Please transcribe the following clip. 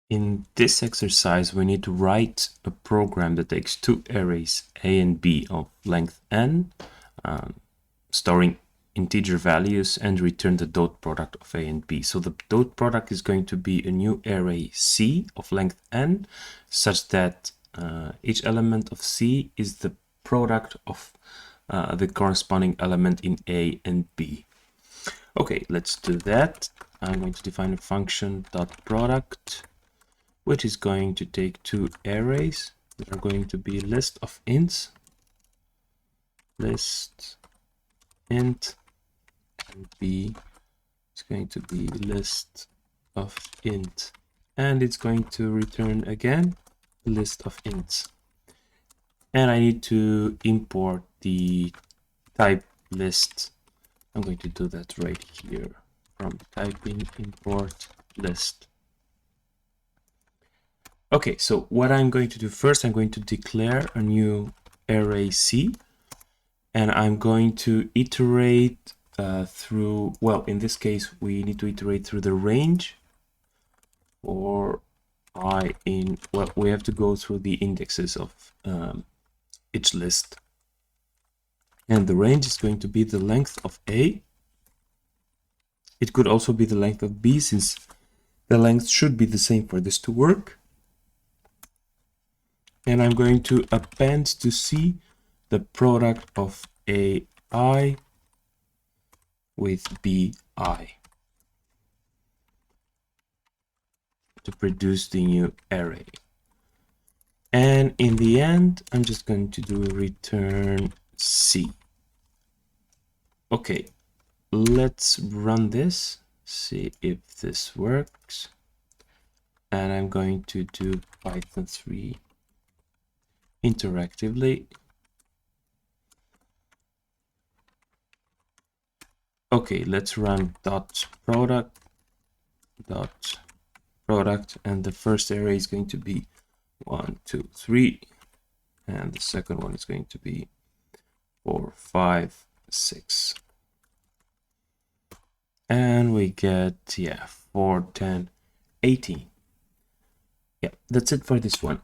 In this exercise, we need to write a program that takes two arrays A and B of length n, storing integer values, and return the dot product of A and B. So the dot product is going to be a new array C of length n, such that each element of C is the product of the corresponding element in A and B. Okay, let's do that. I'm going to define a function dot product, which is going to take two arrays that are going to be list of ints, list int, and B is going to be list of int, and it's going to return again list of ints. And I need to import the type list. I'm going to do that right here from typing import list. Okay, so what I'm going to do first, I'm going to declare a new array C, and I'm going to iterate through, well, in this case, we need to iterate through the range, or I in, well, we have to go through the indexes of each list. And the range is going to be the length of A. It could also be the length of B, since the length should be the same for this to work. And I'm going to append to C the product of AI with BI to produce the new array. And in the end, I'm just going to do return C. Okay, let's run this, see if this works. And I'm going to do Python 3 interactively. Okay, let's run dot product, and the first array is going to be 1, 2, 3, and the second one is going to be 4, 5, 6. And we get, 4, 10, 18. Yeah, that's it for this one.